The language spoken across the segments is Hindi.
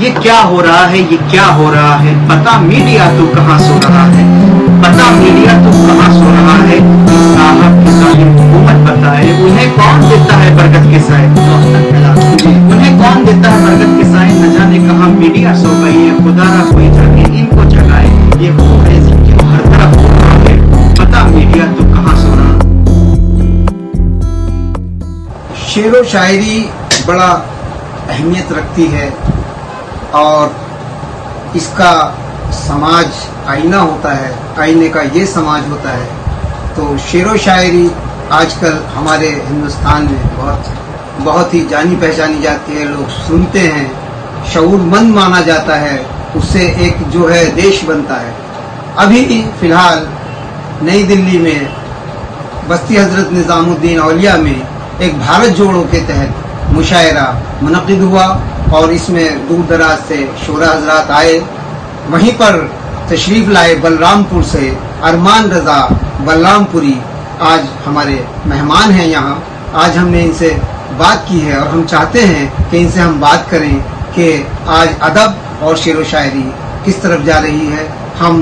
ये क्या हो रहा है, ये क्या हो रहा है, पता मीडिया तो कहाँ सो रहा है, पता मीडिया तो कहाँ सो रहा है, साहब की जालिम हुकूमत बताए, उन्हें कौन देता है बरकत के साए, उन्हें कौन देता है बरकत के साए, न जाने कहाँ मीडिया सो गई है, खुदारा कोई जाके इनको जगाए, ये हो है जिनको हर तरफ हो रहा है, पता मीडिया तो कहाँ सो रहा है। शेरो शायरी बड़ा अहमियत रखती है और इसका समाज आईना होता है, आईने का ये समाज होता है। तो शेरो शायरी आजकल हमारे हिंदुस्तान में बहुत ही जानी पहचानी जाती है, लोग सुनते हैं, शऊरमंद माना जाता है, उससे एक जो है देश बनता है। अभी फिलहाल नई दिल्ली में बस्ती हजरत निजामुद्दीन औलिया में एक भारत जोड़ो के तहत मुशायरा मुनक़िद हुआ और इसमें दूर दराज से शोरा हजरात आए। वहीं पर तशरीफ लाए बलरामपुर से अरमान रजा बलरामपुरी आज हमारे मेहमान हैं यहाँ। आज हमने इनसे बात की है और हम चाहते हैं कि इनसे हम बात करें कि आज अदब और शेरो शायरी किस तरफ जा रही है। हम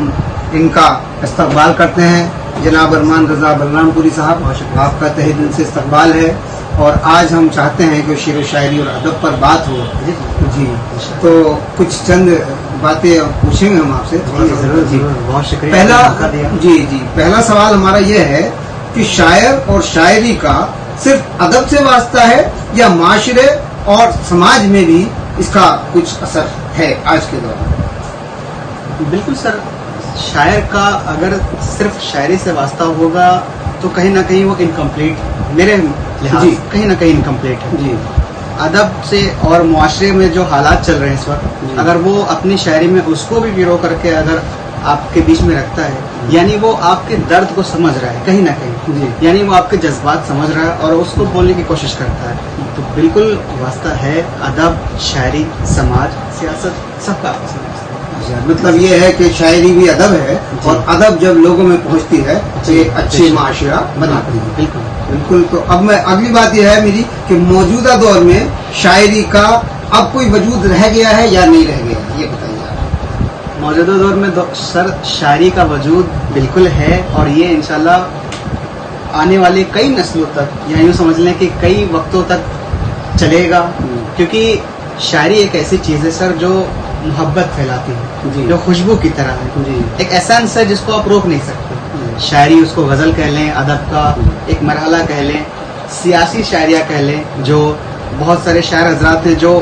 इनका इस्तकबाल करते हैं। जनाब अरमान रजा बलरामपुरी साहब, आपका तहे दिल से इस्तकबाल है और आज हम चाहते हैं कि शेरो शायरी और अदब पर बात हो। जी, तो कुछ चंद बातें पूछेंगे हम आपसे। जी, बहुत शुक्रिया। पहला सवाल हमारा ये है कि शायर और शायरी का सिर्फ अदब से वास्ता है या माशरे और समाज में भी इसका कुछ असर है आज के दौर में? बिल्कुल सर, शायर का अगर सिर्फ शायरी से वास्ता होगा तो कहीं ना कहीं वो इनकम्प्लीट, मेरे लिहाज कहीं ना कहीं इनकम्प्लीट है। जी, अदब से और मुआशरे में जो हालात चल रहे हैं इस वक्त, अगर वो अपनी शायरी में उसको भी गिरो करके अगर आपके बीच में रखता है, यानी वो आपके दर्द को समझ रहा है कहीं ना कहीं, यानी वो आपके जज्बात समझ रहा है और उसको बोलने की कोशिश करता है, तो बिल्कुल वास्ता है अदब, शायरी, समाज, सियासत सबका आपस में। मतलब ये है कि शायरी भी अदब है और अदब जब लोगों में पहुंचती है तो एक अच्छी माशरा बनाती है। बिल्कुल बिल्कुल। तो अब मैं अगली बात यह है मेरी कि मौजूदा दौर में शायरी का अब कोई वजूद रह गया है या नहीं रह गया है, ये बताइए आप। मौजूदा दौर में सर शायरी का वजूद बिल्कुल है और ये इंशाल्लाह आने वाली कई नस्लों तक या यूँ समझ लें कि कई वक्तों तक चलेगा, क्योंकि शायरी एक ऐसी चीज़ है सर जो मोहब्बत फैलाती है, जो खुशबू की तरह है, एक एसेंस है जिसको आप रोक नहीं सकते। शायरी उसको गज़ल कह लें, अदब का एक मरहला कह लें, सियासी शायरिया कह लें, जो बहुत सारे शायर हजरात हैं जो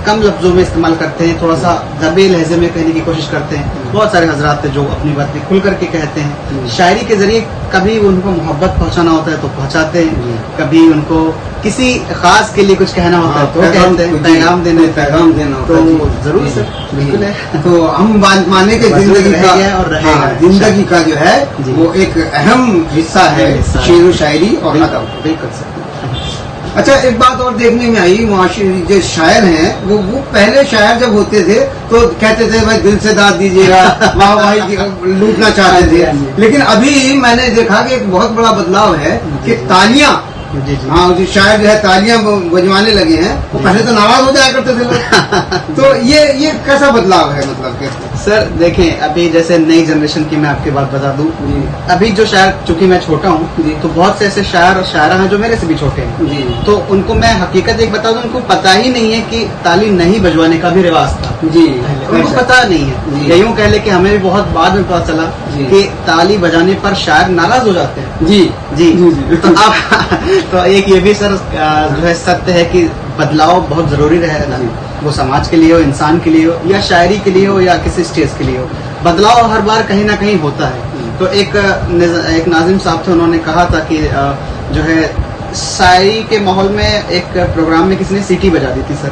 कम लफ्जों में इस्तेमाल करते हैं, थोड़ा सा दबे लहजे में कहने की कोशिश करते हैं। बहुत सारे हजरात हैं जो अपनी बातें खुल करके कहते हैं। शायरी के जरिए कभी उनको मोहब्बत पहुंचाना होता है तो पहुंचाते हैं, कभी उनको किसी खास के लिए कुछ कहना होता है तो कहते हैं, पैगाम देना तो जरूर सर, बिल्कुल है। तो हम बात माने कि जिंदगी का और रहेगा, जिंदगी का जो है वो एक अहम हिस्सा है शेर शायरी और अदब। बिल्कुल सर। अच्छा, एक बात और देखने में आई, मुआशिरी जो शायर हैं वो पहले शायर जब होते थे तो कहते थे भाई दिल से दाद दीजिएगा, वाह वाही लूटना चाहते थे। लेकिन अभी मैंने देखा कि एक बहुत बड़ा बदलाव है कि तालियां, हाँ, जो शायर जो है तालियां बजवाने लगे हैं, वो पहले तो नाराज हो जाया करते थे लोग। तो ये कैसा बदलाव है, मतलब कि सर देखें, अभी जैसे नई जनरेशन की मैं आपकी बात बता दूं, अभी जो शायर, चूंकि मैं छोटा हूं तो बहुत से ऐसे शायर और शायरा हैं जो मेरे से भी छोटे हैं, तो उनको मैं हकीकत एक बता दूं, उनको पता ही नहीं है कि ताली नहीं बजवाने का भी रिवाज था। उनको पता नहीं है, या यूँ कह ले कि हमें भी बहुत बाद में पता चला कि ताली बजाने पर शायर नाराज हो जाते हैं। जी। तो अब तो एक ये भी सर जो है सत्य है कि बदलाव बहुत जरूरी रहेगा, वो समाज के लिए हो, इंसान के लिए हो, या शायरी के लिए हो, या किसी स्टेज के लिए हो। बदलाव हर बार कहीं ना कहीं होता है। तो एक नाजिम साहब थे, उन्होंने कहा था कि जो है शायरी के माहौल में एक प्रोग्राम में किसी ने सीटी बजा दी थी सर,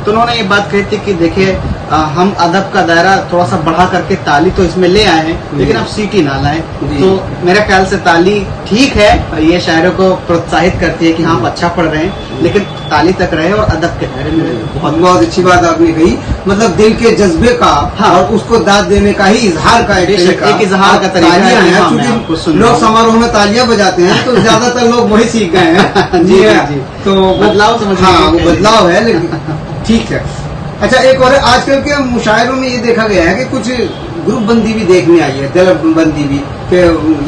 तो उन्होंने ये बात कही थी कि देखिए हम अदब का दायरा थोड़ा सा बढ़ा करके ताली तो इसमें ले आए हैं, लेकिन अब सीटी ना लाएं। तो मेरे ख्याल से ताली ठीक है, ये शायरों को प्रोत्साहित करती है कि हाँ आप अच्छा पढ़ रहे हैं, लेकिन ताली तक रहे और अदब के दायरे में। बहुत अच्छी बात आपने कही, मतलब दिल के जज्बे का और उसको दाद देने का ही इजहार का एक इजहार का तरीका है। लोग समारोह में तालियां बजाते हैं तो ज्यादातर लोग वही सीख गए हैं। जी। तो बदलाव समझ, हाँ वो बदलाव है, लेकिन ठीक है। अच्छा, एक और है, आजकल के मुशायरों में ये देखा गया है कि कुछ ग्रुप बंदी भी देखने आई है, दल बंदी भी, कि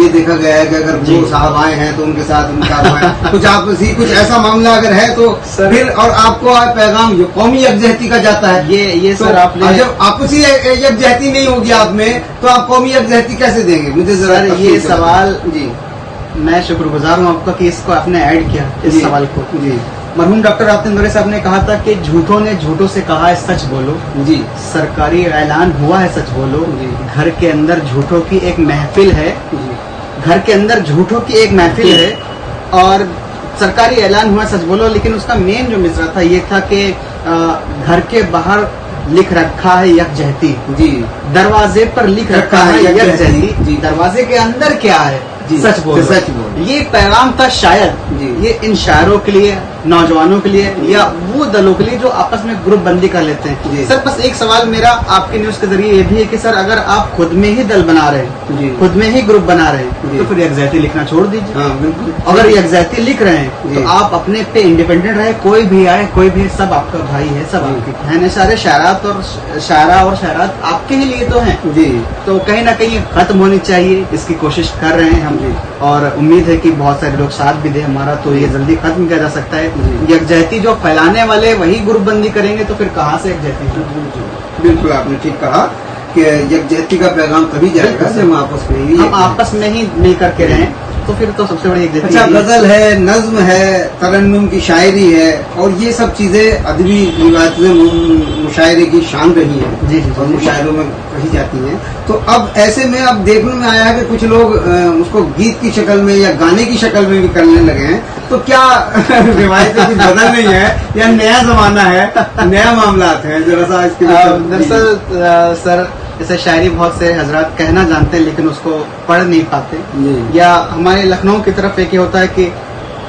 ये देखा गया है कि अगर जी। वो साहब आए हैं तो उनके साथ उनका कुछ आपसी कुछ ऐसा मामला अगर है तो सर- फिर, और आपको पैगाम ये कौमी यकजहती का जाता है। ये तो सर आपने जब आपसी यकजहती नहीं होगी आप में, तो आप कौमी यकजहती कैसे देंगे? मुझे जरा सर ये तफसील से सवाल जी मैं शुक्रगुजार हूँ आपका कि इसको आपने ऐड किया, इस जी। सवाल को। जी मरहूम डॉक्टर आतिफ नूरी साहब ने कहा था कि झूठों ने झूठों से कहा है सच बोलो, जी सरकारी ऐलान हुआ है सच बोलो। जी। घर के अंदर झूठों की एक महफिल है, जी घर के अंदर झूठों की एक महफिल है, और सरकारी ऐलान हुआ सच बोलो। लेकिन उसका मेन जो मिसरा था ये था कि घर के बाहर लिख रखा है यकजहती, जी दरवाजे पर लिख रखा है यकजहती, जी। दरवाजे के अंदर क्या है? जी, सच बोलो। सच बोलो। ये पैगाम था शायद जी। ये इन शायरों के लिए, नौजवानों के लिए, या वो दलों के लिए जो आपस में ग्रुप बंदी कर लेते जी। हैं। सर बस एक सवाल मेरा आपकी न्यूज के जरिए ये भी है कि सर अगर आप खुद में ही दल बना रहे हैं, जी। खुद में ही ग्रुप बना रहे हैं, जी। तो फिर यकजहती लिखना छोड़ दीजिए। हाँ बिल्कुल। अगर यकजहती लिख रहे हैं जी। तो आप अपने पे इंडिपेंडेंट रहे, कोई भी आए कोई भी, सब आपका भाई है, सब जी। आपके बहन है। सारे शायरात और शायरा और शायरात आपके ही लिए तो हैं। जी तो कहीं ना कहीं खत्म होनी चाहिए, इसकी कोशिश कर रहे हैं हम, जी। और उम्मीद है कि बहुत सारे लोग साथ भी दे हमारा, तो ये जल्दी खत्म किया जा सकता है। जी। यकजहती जो फैलाने वाले वही ग्रुपबंदी करेंगे तो फिर कहाँ से यकजहती होगी? बिल्कुल आपने ठीक कहा कि यकजहती का पैगाम तभी जाएगा जब हम आपस में ही हम आपस में ही मिल करके रहें, तो फिर तो सबसे बड़ी यकजहती अच्छा, यही है। गजल है, नज्म है, तरन्नुम की शायरी है, और ये सब चीजें अदबी रिवायत में मुशायरे की शान रही है जी, जी, और जी। मुशायरों में कही जाती हैं। तो अब ऐसे में अब देखने में आया है कि कुछ लोग उसको गीत की शक्ल में या गाने की शक्ल में भी करने लगे हैं। तो क्या रिवायतें कुछ बदल रही है या नया जमाना है, नया मामलात है? जरा सा इसके दरअसल सर जैसे शायरी बहुत से हजरात कहना जानते हैं लेकिन उसको पढ़ नहीं पाते, जी। या हमारे लखनऊ की तरफ एक ये होता है कि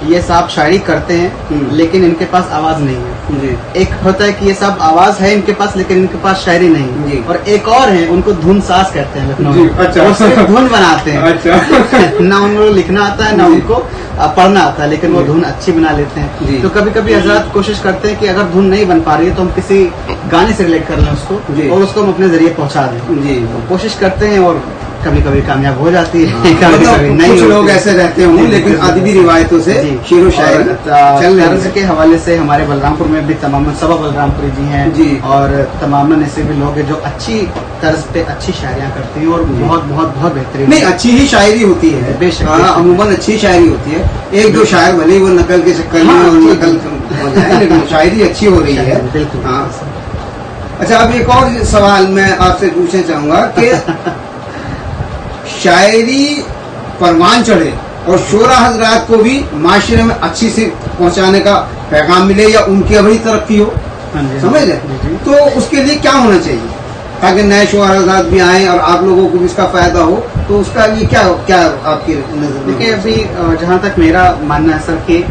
ये साहब शायरी करते हैं लेकिन इनके पास आवाज नहीं है। जी एक होता है कि ये सब आवाज है इनके पास लेकिन इनके पास शायरी नहीं जी। है, और एक और है उनको धुन साज कहते हैं लखनऊ जी, में। अच्छा। वो सिर्फ धुन बनाते हैं। अच्छा। ना उनको लिखना आता है ना जी। उनको पढ़ना आता है, लेकिन वो जी। धुन अच्छी बना लेते जी। हैं। तो कभी कभी हजरात कोशिश करते हैं कि अगर धुन नहीं बन पा रही है तो हम किसी गाने से रिलेट कर लें उसको, जी। और उसको हम अपने जरिए पहुंचा दें। जी कोशिश करते हैं और कभी कभी कामयाब हो जाती है, कभी मतलब कभी नहीं कुछ होती लोग है। ऐसे रहते होंगे, जी, लेकिन जी, जी। अदबी रिवायतों से जी। शेरो शायरी और, चल रही तर्ज है। के हवाले से हमारे बलरामपुर में भी तमाम सबा बलरामपुरी जी हैं जी। और तमाम ऐसे भी लोग हैं जो अच्छी तर्ज पे अच्छी शायरियाँ करती हैं और बहुत बहुत बहुत बेहतरीन। नहीं, अच्छी ही शायरी होती है, बेशक, हाँ, बेशक। अमूमन अच्छी शायरी होती है। एक दो शायर भले ही वो नकल के चक्कर में हाँ, और जी, नकल हो जाए, लेकिन शायरी अच्छी हो रही है। बिल्कुल। हाँ। अच्छा, अब एक और सवाल मैं आपसे पूछना चाहूंगा कि शायरी परवान चढ़े और शोरा हजरात को भी माशरे में अच्छी से पहुंचाने का पैगाम मिले या उनकी अभी तरक्की हो, हाँ जी, समझ जी, गए? जी। तो उसके लिए क्या होना चाहिए ताकि नए शोरा हजरात भी आए और आप लोगों को भी इसका फायदा हो? तो उसका लिए क्या क्या आपकी नजर में? देखिए अभी जहाँ तक मेरा मानना है सर कि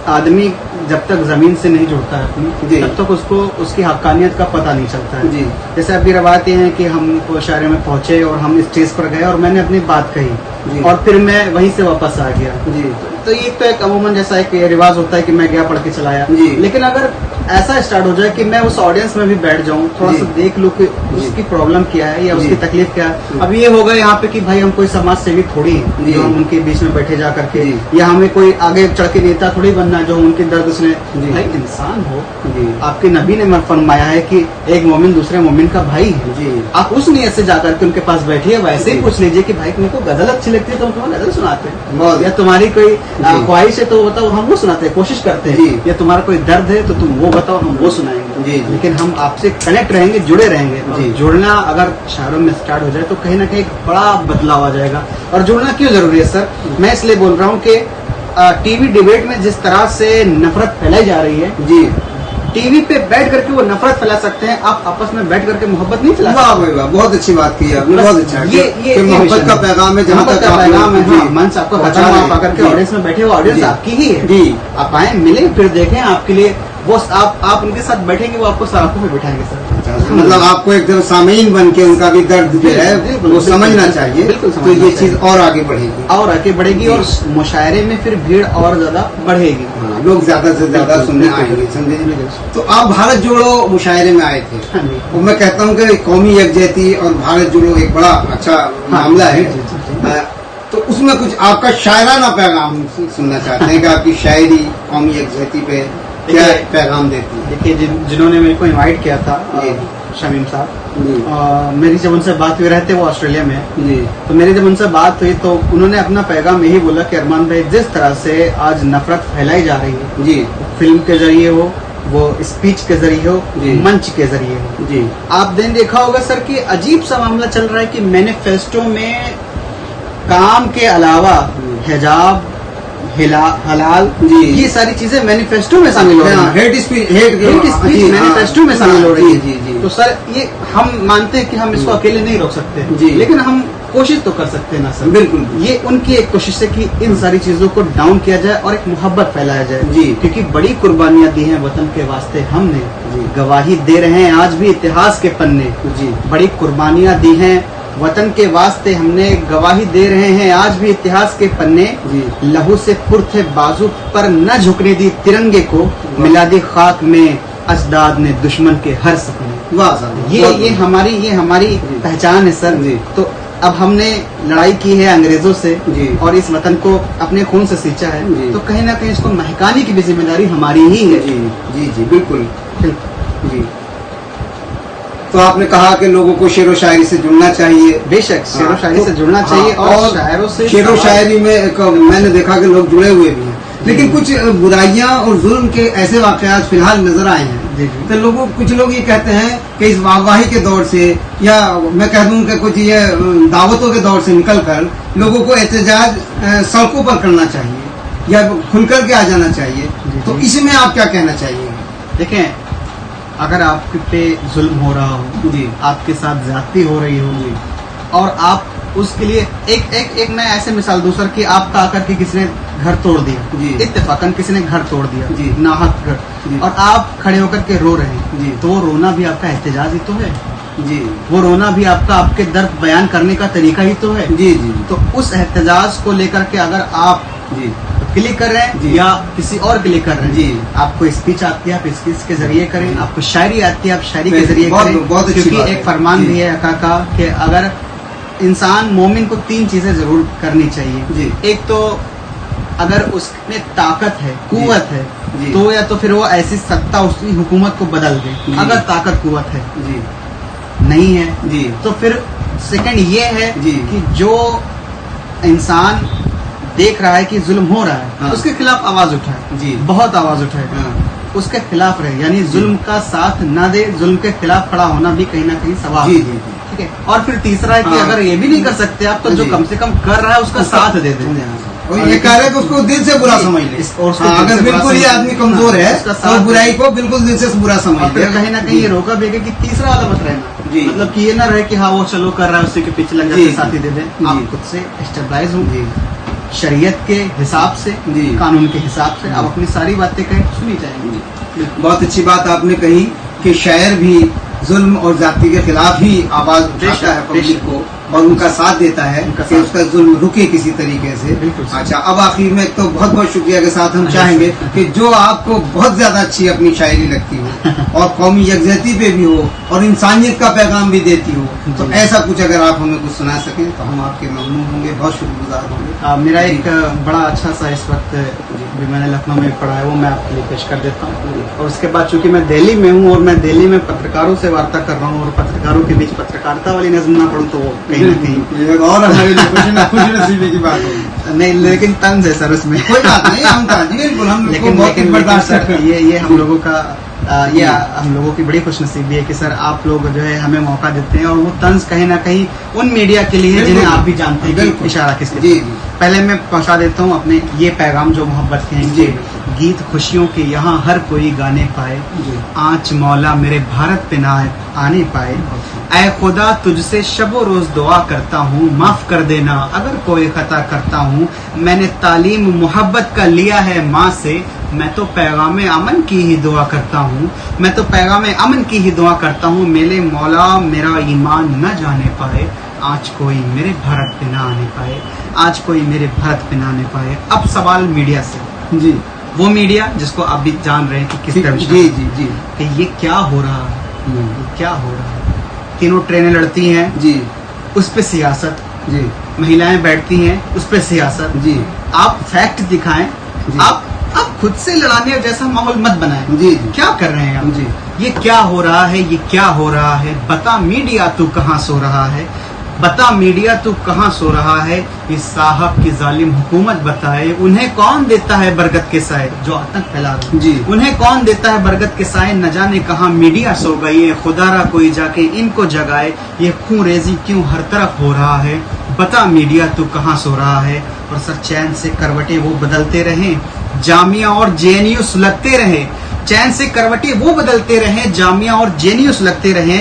आदमी जब तक जमीन से नहीं जुड़ता है अपनी, जी। तब तक उसको उसकी हक्कानियत का पता नहीं चलता है। जी जैसे अभी रवायत ये है कि हम शायरे में पहुंचे और हम स्टेज पर गए और मैंने अपनी बात जी। कही और फिर मैं वहीं से वापस आ गया। जी तो ये तो एक अमूमन जैसा एक रिवाज होता है कि मैं गया पढ़ के चलाया, जी। लेकिन अगर ऐसा स्टार्ट हो जाए कि मैं उस ऑडियंस में भी बैठ जाऊं, थोड़ा जी। सा देख लूं कि उसकी प्रॉब्लम क्या है या जी। उसकी तकलीफ क्या है। जी। अब ये होगा यहाँ पे कि भाई हम कोई समाज सेवी थोड़ी हैं जी। जो हम उनके बीच में बैठे जा करके, जी। या हमें कोई आगे चढ़ के नेता थोड़ी बनना है जो उनके दर्द सुने। जी। भाई इंसान हो, जी आपके नबी ने फरमाया है कि एक मोमिन दूसरे मोमिन का भाई है। जी आप उस नियत से जाकर के उनके पास बैठिए, वैसे ही जी। पूछ लीजिए कि भाई तुमको गजल अच्छी लगती है तो हम तुम्हें गजल सुनाते हैं, बहुत। या तुम्हारी कोई जी। ख्वाहिश है तो बताओ हम वो सुनाते हैं, कोशिश करते हैं, जी। या तुम्हारा कोई दर्द है तो तुम वो बताओ हम वो सुनाएंगे। जी, जी। लेकिन हम आपसे कनेक्ट रहेंगे, जुड़े रहेंगे। और जी। जुड़ना अगर शायरों में स्टार्ट हो जाए तो कहीं ना कहीं एक बड़ा बदलाव आ जाएगा। और जुड़ना क्यों जरूरी है सर? मैं इसलिए बोल रहा हूँ कि टीवी डिबेट में जिस तरह से नफरत फैलाई जा रही है, जी टीवी पे बैठ करके वो नफरत फैला सकते हैं, आप आपस में बैठ करके मोहब्बत नहीं चला वाह सकते। भाई वाह, बहुत अच्छी बात की आपने, बस बहुत अच्छा। ये मोहब्बत मिशन का है। पैगाम है, जहाँ मोहब्बत तक का आप पैगाम है। लोग- हाँ, मंच आपको पहुंचा खत्म रहे आप हैं। आकर के जी। ऑडियंस में बैठे हो, ऑडियंस जी। आपकी ही है। जी आप आए मिले फिर देखें आपके लिए वो आप उनके साथ बैठेंगे, वो आपको सराखों पे बिठाएंगे सर। मतलब आपको एकदम सामीन बन के उनका भी दर्द जो है बिल्कुल, वो बिल्कुल, समझना बिल्कुल, चाहिए, बिल्कुल तो समझना ये चाहिए। चीज और आगे बढ़ेगी। और आगे बढ़ेगी जी। और मुशायरे में फिर भीड़ और ज्यादा बढ़ेगी। हाँ। लोग ज्यादा से ज्यादा सुनने आएंगे, समझे। तो आप भारत जोड़ो मुशायरे में आए थे, हाँ जी। और मैं कहता हूँ कि कौमी यकजहती और भारत जोड़ो एक बड़ा अच्छा मामला है। तो उसमें कुछ आपका शायराना पैगाम सुनना चाहते हैं कि आपकी शायरी कौमी यकजहती पे क्या पैगाम देती है। देखिए, जिन्होंने मेरे को इनवाइट किया था, शमीम साहब, मेरी जब उनसे बात हुई, रहते वो ऑस्ट्रेलिया में है जी, तो मेरी जब उनसे बात हुई तो उन्होंने अपना पैगाम यही बोला कि अरमान भाई, जिस तरह से आज नफरत फैलाई जा रही है, जी, फिल्म के जरिए हो, वो स्पीच के जरिए हो, जी, मंच के जरिए हो, जी, आपने देखा होगा सर कि अजीब सा मामला चल रहा है कि मैनिफेस्टो में काम के अलावा हिजाब, हलाल, जी, ये सारी चीजें मैनिफेस्टो में शामिल हो रही हैं। हेट स्पीच मैनिफेस्टो में शामिल हो रही है। जी, जी, तो सर, ये हम मानते हैं कि हम इसको अकेले नहीं रोक सकते, जी, लेकिन हम कोशिश तो कर सकते हैं ना सर। बिल्कुल। ये उनकी एक कोशिश है कि इन सारी चीजों को डाउन किया जाए और एक मोहब्बत फैलाया जाए, जी, क्योंकि बड़ी कुर्बानियां दी हैं वतन के वास्ते हमने, जी, गवाही दे रहे हैं आज भी इतिहास के पन्ने, जी, बड़ी कुर्बानियां दी हैं वतन के वास्ते हमने, गवाही दे रहे हैं आज भी इतिहास के पन्ने, जी, लहू से पुरथे बाजू पर न झुकने दी तिरंगे को, मिला दी खाक में अजदाद ने दुश्मन के हर सपने। वाह साहब, ये हमारी पहचान है सर। जी। तो अब हमने लड़ाई की है अंग्रेजों से, जी, और इस वतन को अपने खून से सींचा है, जी, तो कहीं ना कहीं इसको महकाने की भी जिम्मेदारी हमारी ही है। जी, जी, जी, बिल्कुल, जी। तो आपने कहा कि लोगों को शेरो शायरी से जुड़ना चाहिए। बेशक शेरो शायरी से जुड़ना चाहिए, और शायरों से, शेरो शायरी में एक मैंने देखा कि लोग जुड़े हुए भी हैं, लेकिन कुछ बुराइयां और जुल्म के ऐसे वाकयात फिलहाल नजर आए हैं। जी, जी। तो कुछ लोग ये कहते हैं कि इस वाहवाही के दौर से, या मैं कह दूं कि कुछ ये दावतों के दौर से निकलकर लोगों को एहतजाज सड़कों पर करना चाहिए या खुलकर के आ जाना चाहिए। जी, तो जी। इसमें आप क्या कहना चाहिए? देखें, अगर आप पे जुल्म हो रहा हो, जी, आपके साथ ज्यादती हो रही हो, जी, और आप उसके लिए एक मैं ऐसे मिसाल दूं सर कि आपका आकर के किसी ने घर तोड़ दिया, जी, इत्तेफाकन किसी ने घर तोड़ दिया, जी, नाहक घर, जी, और आप खड़े होकर के रो रहे हैं, जी, तो वो रोना भी आपका एहतजाज ही तो है। जी, वो रोना भी आपके दर्द बयान करने का तरीका ही तो है। जी, जी, तो उस एहतजाज को लेकर के अगर आप जी, क्लिक कर रहे हैं जी, या किसी और क्लिक कर रहे हैं, जी, आपको स्पीच आती है आप स्पीच के जरिए करें, आपको शायरी आती है आप शायरी के बिल्कुल, जरिए बहुत- करें, बहुत अच्छी क्योंकि बात एक है। फरमान जी। भी है अका का कि अगर इंसान मोमिन को 3 चीजें जरूर करनी चाहिए। जी। एक तो अगर उसमें ताकत है, कुव्वत है, जी। तो या तो फिर वो ऐसी सत्ता उसकी हुकूमत को बदल दे, जी। अगर ताकत कुव्वत है, जी, नहीं है जी, तो फिर सेकंड ये है जी। कि जो इंसान देख रहा है कि जुल्म हो रहा है, हाँ। उसके खिलाफ आवाज उठाए, जी, बहुत आवाज उठाए, हाँ, उसके खिलाफ रहे, यानी जुल्म का साथ न दे, जुल्म के खिलाफ खड़ा होना भी कहीं ना कहीं सवाल जी, है। जी, ठीक है। और फिर तीसरा है कि हाँ। अगर ये भी नहीं कर सकते आप, तो जो जी। कम से कम कर रहा है उसका साथ दे दे। और ये कह रहे हैं कि उसको दिल से बुरा समझ ले। और उसको हाँ, दिल अगर से बुरा बिल्कुल ये समझ ले। आदमी कमजोर है उसका तो साथ बुराई दे। को बिल्कुल दिल से बुरा समझ और फिर ले। कहीं ना कहीं ये रोका भी है कि तीसरा वाला मत रहना, जी। मतलब कि ये ना रहे कि हाँ वो चलो कर रहा है, उसी के पीछे लग जी, जाके साथी दे दे। जी। आप खुद से स्टेबलाइज हो, जी, शरीयत के हिसाब से, जी। कानून के हिसाब से जी। आप अपनी सारी बातें कहें, सुनी जाएंगी। बहुत अच्छी बात आपने कही कि शायर भी जुल्म और जाति के खिलाफ ही आवाज उठाता है पब्लिक को और उनका साथ देता है उनका कि साथ। उसका जुल्म रुके किसी तरीके से। बिल्कुल सही। अच्छा, अब आखिर में तो बहुत बहुत शुक्रिया के साथ हम चाहेंगे कि जो आपको बहुत ज्यादा अच्छी अपनी शायरी लगती हो और कौमी यकजहती पे भी हो और इंसानियत का पैगाम भी देती हो, तो जी। ऐसा कुछ अगर आप हमें कुछ सुना सकें तो हम आपके ममनून होंगे, बहुत शुक्रगुजार होंगे। मेरा एक बड़ा अच्छा सा इस वक्त भी मैंने लखनऊ में पढ़ा है, वो मैं आपके लिए पेश कर देता हूँ। और उसके बाद चूंकि मैं दिल्ली में हूँ और मैं दिल्ली में पत्रकारों से वार्ता कर रहा हूँ, और पत्रकारों के बीच पत्रकारिता वाली नज़म ना पढ़ूँ तो वो कहीं ना कहीं और हमारे लिए खुश नसीबी की बात होगी। नहीं, लेकिन तंज है सर उसमें। कोई बात नहीं, हम बिल्कुल हम लेकिन बहुत बर्दाश्त सर करते हैं। ये हम लोगों का ये हम लोगों की बड़ी खुशनसीबी है कि सर आप लोग जो है हमें मौका देते हैं, और वो तंज कहीं ना कहीं उन मीडिया के लिए है जिन्हें आप भी जानते हैं कि बिल्कुल। इशारा किसके। जी, जी। पहले मैं पहुंचा देता हूँ अपने ये पैगाम जो मोहब्बत के हैं जी। कि गीत खुशियों के यहाँ हर कोई गाने पाए, जी। आँच मौला मेरे भारत पे ना आने पाए, ऐ खुदा तुझसे शबो रोज दुआ करता हूँ, माफ कर देना अगर कोई खता करता हूँ, मैंने तालीम मोहब्बत का लिया है माँ से, मैं तो पैगाम अमन की ही दुआ करता हूँ, मैं तो पैगाम अमन की ही दुआ करता हूँ, मेरे मौला मेरा ईमान न जाने पाए, आज कोई मेरे भारत पे ना आने पाए, आज कोई मेरे भारत पे ना आने पाए। अब सवाल मीडिया से। जी, वो मीडिया जिसको आप भी जान रहे हैं कि किस तरह जी जी जी कि ये क्या हो रहा है, ये क्या हो रहा है। तीनों ट्रेनें लड़ती हैं, जी उस पे सियासत, जी महिलाएं बैठती हैं, उस पे सियासत। जी आप फैक्ट दिखाएं, जी। आप खुद से लड़ाने जैसा माहौल मत बनाएं। जी जी क्या कर रहे हैं आप? जी ये क्या हो रहा है, ये क्या हो रहा है? बता मीडिया तू कहाँ सो रहा है, बता मीडिया तू कहाँ सो रहा है। इस साहब की जालिम हुकूमत बताए, उन्हें कौन देता है बरगद के साए, जो आतंक फैला रहे हैं। जी। उन्हें कौन देता है बरगद के साए, न जाने कहाँ मीडिया सो गई है, खुदारा कोई जाके इनको जगाए। ये खून रेजी क्यों हर तरफ हो रहा है, बता मीडिया तू कहाँ सो रहा है। और सर चैन से करवटें वो बदलते रहे, जामिया और जेएनयू सुलगते रहे। चैन से करवटें वो बदलते रहे, जामिया और जेएनयू सुलगते रहे।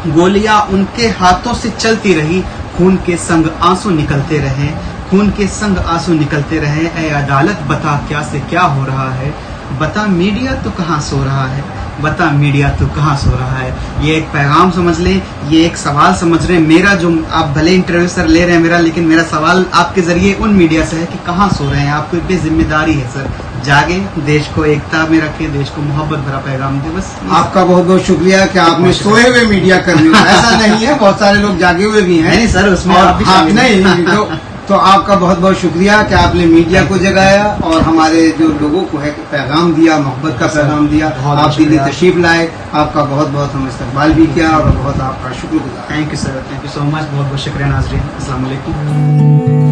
गोलियां उनके हाथों से चलती रही, खून के संग आंसू निकलते रहे, खून के संग आंसू निकलते रहे। ऐ अदालत बता क्या से क्या हो रहा है, बता मीडिया तो कहाँ सो रहा है, बता मीडिया तो कहाँ सो रहा है। ये एक पैगाम समझ लें, ये एक सवाल समझ रहे हैं मेरा, जो आप भले इंटरव्यू सर ले रहे हैं मेरा, लेकिन मेरा सवाल आपके जरिए उन मीडिया से है कि कहाँ सो रहे हैं। आपको भी जिम्मेदारी है सर, जागे, देश को एकता में रखे, देश को मोहब्बत भरा पैगाम दे। बस आपका बहुत बहुत शुक्रिया कि आपने सोए हुए मीडिया कर्मी, ऐसा नहीं है, बहुत सारे लोग जागे हुए भी हैं। नहीं सर, उसमें और आप भी आप शामिल हैं। नहीं तो आपका बहुत बहुत शुक्रिया कि आपने मीडिया को जगाया और हमारे जो लोगों को है पैगाम दिया, मोहब्बत का पैगाम दिया। बहुत आप दिल्ली शुक्रिया। तशरीफ लाए, आपका बहुत बहुत हम इस्तकबाल भी किया और बहुत आपका शुक्रगुजार। Thank you sir, thank you so much, बहुत बहुत शुक्रिया नाजरीन। अस्सलाम वालेकुम।